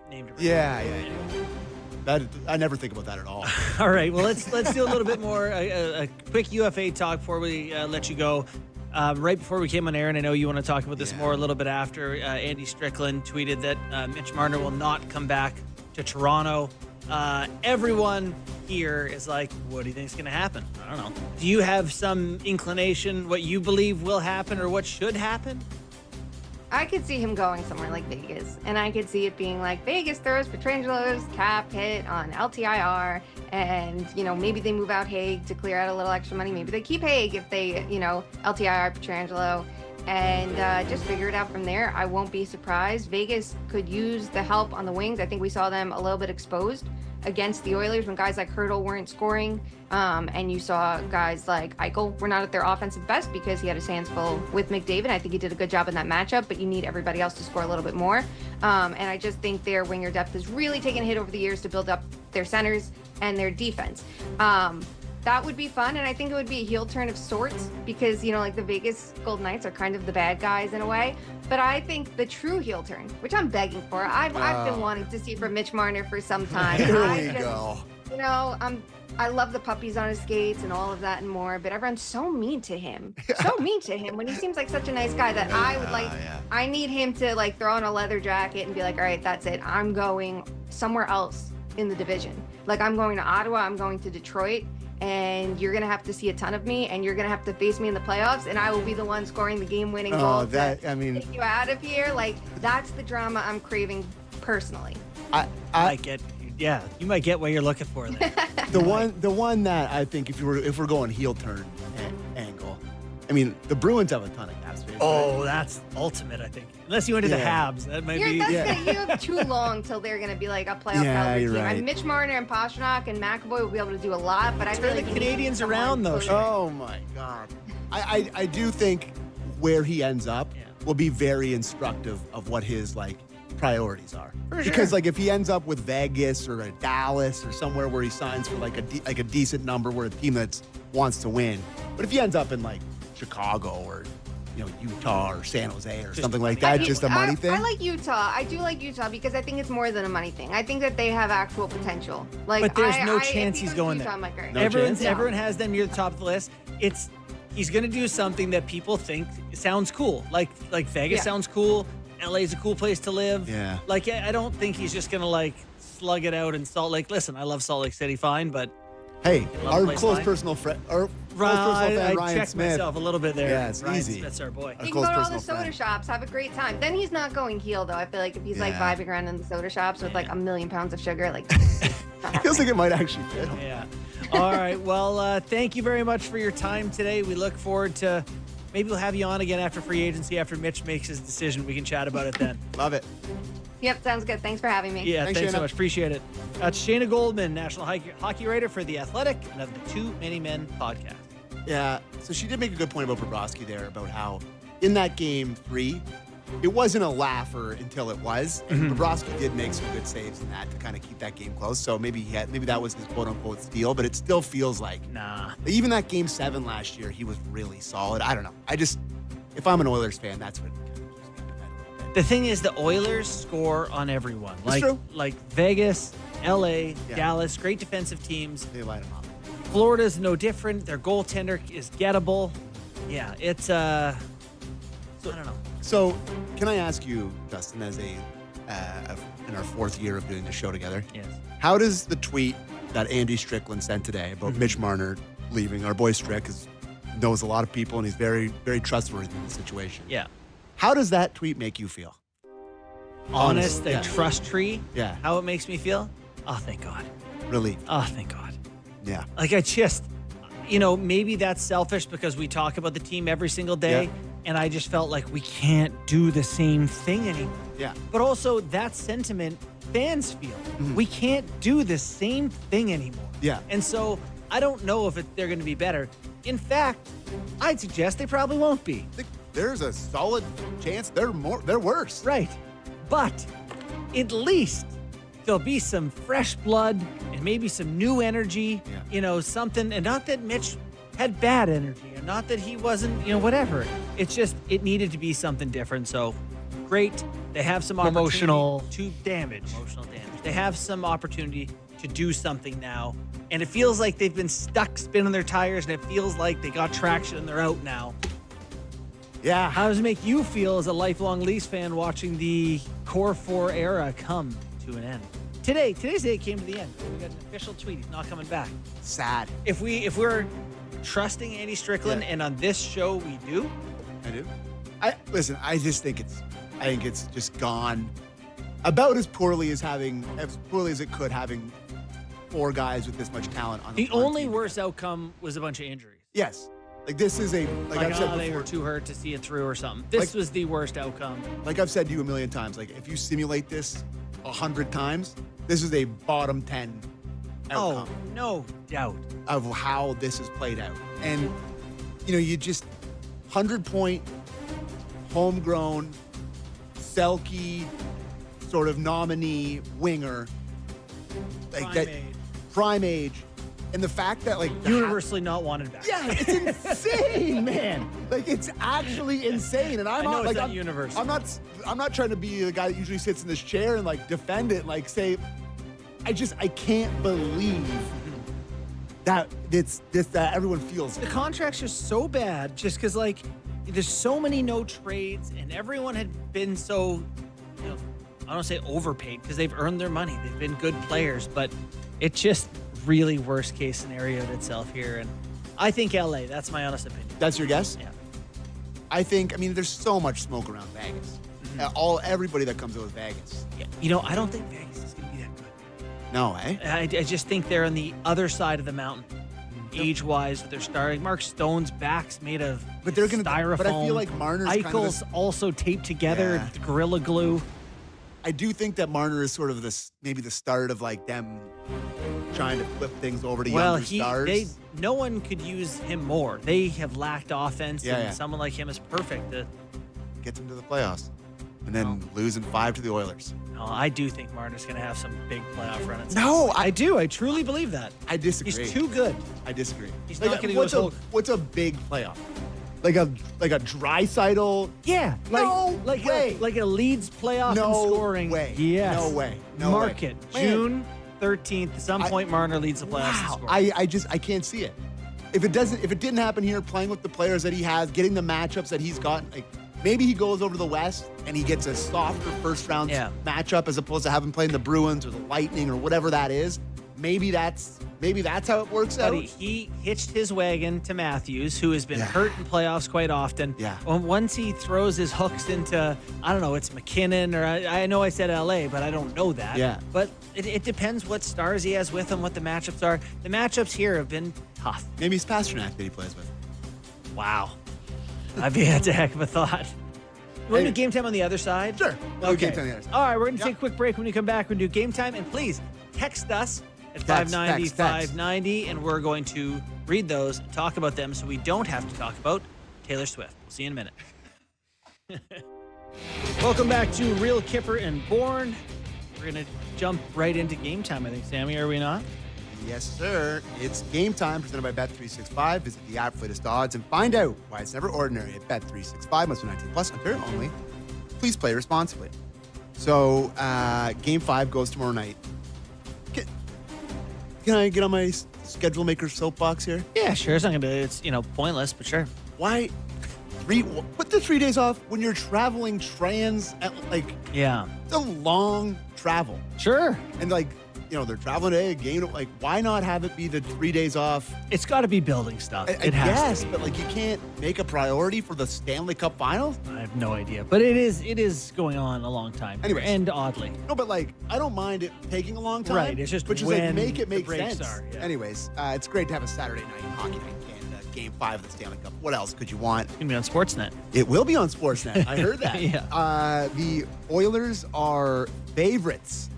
named. Yeah. That I never think about that at all. All right. Well, let's do a little bit more a quick UFA talk before we let you go. Right before we came on air, and I know you want to talk about this more a little bit after. Andy Strickland tweeted that Mitch Marner will not come back to Toronto. Everyone here is like, what do you think is going to happen? I don't know. Do you have some inclination what you believe will happen or what should happen? I could see him going somewhere like Vegas, and I could see it being like Vegas throws Petrangelo's cap hit on LTIR, and maybe they move out Haig to clear out a little extra money. Maybe they keep Haig if they LTIR Petrangelo, and just figure it out from there. I won't be surprised. Vegas could use the help on the wings. I think we saw them a little bit exposed against the Oilers when guys like Hurdle weren't scoring, and you saw guys like Eichel were not at their offensive best because he had his hands full with McDavid. I think he did a good job in that matchup, but you need everybody else to score a little bit more. And I just think their winger depth has really taken a hit over the years to build up their centers and their defense. That would be fun, and I think it would be a heel turn of sorts because, like the Vegas Golden Knights are kind of the bad guys in a way. But I think the true heel turn, which I'm begging for, I've been wanting to see from Mitch Marner for some time. Here we go. I love the puppies on his skates and all of that and more, but everyone's so mean to him. So mean to him when he seems like such a nice guy that I would I need him to throw on a leather jacket and be like, all right, that's it. I'm going somewhere else in the division. Like I'm going to Ottawa, I'm going to Detroit, and you're going to have to see a ton of me, and you're going to have to face me in the playoffs, and I will be the one scoring the game-winning goal to take you out of here. That's the drama I'm craving personally. You might get what you're looking for there. The one that I think if we're going heel turn angle, the Bruins have a ton of cap space. Oh, that's ultimate, I think. Unless you went to the Habs, that might be. You have too long till they're going to be like a playoff caliber team. Right. Mitch Marner and Pastrnak and McAvoy will be able to do a lot, but I feel like the Canadians around though. Oh my God, I do think where he ends up will be very instructive of what his priorities are. Because if he ends up with Vegas or a Dallas or somewhere where he signs for a decent number, where a team that wants to win, but if he ends up in Chicago or Utah or San Jose or something like that, just a money thing. I like Utah. I do like Utah because I think it's more than a money thing. I think that they have actual potential. But there's no chance he's going there. Everyone has them near the top of the list. He's going to do something that people think sounds cool. Like Vegas sounds cool. LA's a cool place to live. Yeah. I don't think he's just going to slug it out in Salt Lake. Listen, I love Salt Lake City fine, but hey, our close personal friend, I Ryan checked Smith. myself a little bit there. Yeah, it's Ryan easy. Smith's our boy. He can go to all the soda shops, have a great time. Then he's not going heel, though. I feel like if he's vibing around in the soda shops with a million pounds of sugar, feels like it might actually fit him. Yeah. All right. Well, thank you very much for your time today. We look forward to maybe we'll have you on again after free agency, after Mitch makes his decision. We can chat about it then. Love it. Yep, sounds good. Thanks for having me. Yeah, thanks Shayna. so much. Appreciate it. That's Shayna Goldman, national hockey writer for The Athletic and of the Too Many Men podcast. Yeah, so she did make a good point about Bobrovsky there, about how in that game 3, it wasn't a laugher until it was. And Bobrovsky did make some good saves in that to kind of keep that game close. So maybe that was his quote-unquote steal, but it still feels like even that game 7 last year, he was really solid. I don't know. If I'm an Oilers fan, that's what kind of just got to bed. The thing is, the Oilers score on everyone. That's true. Like Vegas, LA, Dallas, great defensive teams. They light them up. Florida's no different. Their goaltender is gettable. Yeah, it's I don't know. So, can I ask you, Dustin, as in our 4th year of doing this show together? Yes. How does the tweet that Andy Strickland sent today about Mitch Marner leaving, our boy Strick knows a lot of people and he's very, very trustworthy in the situation. Yeah. How does that tweet make you feel? Honest, a trust tree. Yeah. How it makes me feel? Oh, thank God. Relief. Oh, thank God. Yeah. I just, maybe that's selfish because we talk about the team every single day, and I just felt like we can't do the same thing anymore. Yeah. But also that sentiment fans feel. We can't do the same thing anymore. Yeah. And so I don't know if they're going to be better. In fact, I'd suggest they probably won't be. There's a solid chance they're worse. Right. But at least there'll be some fresh blood and maybe some new energy, something. And not that Mitch had bad energy and not that he wasn't, whatever. It's just, it needed to be something different. So great They have some Emotional damage. They have some opportunity to do something now. And it feels like they've been stuck spinning their tires, and it feels like they got traction and they're out now. Yeah. How does it make you feel as a lifelong Leafs fan watching the Core 4 era come to an end? Today's day came to the end. We got an official tweet. He's not coming back. Sad. If we're trusting Andy Strickland, and on this show we do. I do. Listen. I think it's just gone about as poorly as it could having 4 guys with this much talent on The on only team worst together. outcome was a bunch of injuries. Yes. Like this is I've said they before, were too hurt to see it through or something. This was the worst outcome. like I've said to you a million times, like if you simulate this 100 times, this is a bottom 10 outcome Oh, no doubt. of how this has played out. And you just 100-point homegrown Selke sort of nominee winger like that prime age, and the fact that like Universally not wanted back. yeah, it's insane, man. Like it's actually insane, and I know it's not I'm universal. I'm not trying to be the guy that usually sits in this chair and like defend it, like say, I can't believe that that everyone feels The it. contract's just so bad just because, like, there's so many no trades, and everyone had been so, I don't say overpaid because they've earned their money. They've been good players, but it just really worst case scenarioed itself here. And I think LA, that's my honest opinion. That's your guess? Yeah. I think. There's so much smoke around Vegas. Everybody that comes out with Vegas. I don't think Vegas is going to be that good. No, eh? I just think they're on the other side of the mountain, age-wise, with their starting. Mark Stone's back's made of But they're gonna. styrofoam. But I feel like Marner's kind of Eichel's also taped together Yeah. with Gorilla Glue. I do think that Marner is sort of maybe the start of like them trying to flip things over to younger stars. No one could use him more. They have lacked offense, and Yeah. someone like him is perfect. Gets them to the playoffs, and then losing 5 to the Oilers. No, I do think Marner's going to have some big playoff run. at some No, point. I do. I truly believe that. I disagree. He's too good. I disagree. He's not gonna go his whole- What's a big playoff? Like a Draisaitl? Yeah, No way. like a Leeds playoff No in scoring. way. Yes. No way. No Mark way. it. Man. June 13th. At some point, Marner leads the playoffs in Wow. scoring. I can't see it. If it didn't happen here, playing with the players that he has, getting the matchups that he's gotten, like maybe he goes over to the West and he gets a softer first round matchup as opposed to having played the Bruins or the Lightning or whatever that is. Maybe that's how it works out. But he hitched his wagon to Matthews, who has been Yeah. hurt in playoffs quite often. Yeah. Once he throws his hooks into, I don't know, it's McKinnon, or I know I said LA, but I don't know that. Yeah. But it depends what stars he has with him, what the matchups are. The matchups here have been tough. Maybe it's Pasternak that he plays with. Wow. That's a heck of a thought. We're going to do game time on the other side? Sure. We'll do Okay. game time on the other side. All right, we're going to Yep. take a quick break. When we come back, we're going to do game time. And please, text us at Text, 590, text, text. 590, and we're going to read those and talk about them so we don't have to talk about Taylor Swift. We'll see you in a minute. Welcome back to Real Kipper and Bourne. We're going to jump right into game time, I think, Sammy, are we not? Yes, sir. It's game time presented by Bet365. Visit the app for latest odds and find out why it's never ordinary at Bet365. Must be 19 plus, Ontario only. Please play responsibly. So, game 5 goes tomorrow night. Can I get on my schedule maker soapbox here? Yeah, sure. It's not going to be, it's, pointless, but sure. Why? Put the 3 days off when you're traveling Yeah. it's a long travel. Sure. And they're traveling to a game. Like, why not have it be the 3 days off? It's got to be building stuff. I It has guess, to be. but you can't make a priority for the Stanley Cup Finals. I have no idea. But it is going on a long time. Anyways. And oddly. No, but I don't mind it taking a long time. Right, it's just but when make it the make breaks sense. are, yeah. Anyways, it's great to have a Saturday night hockey night in Canada. Game 5 of the Stanley Cup. What else could you want? It's going to be on Sportsnet. It will be on Sportsnet. I heard that. Yeah. The Oilers are favorites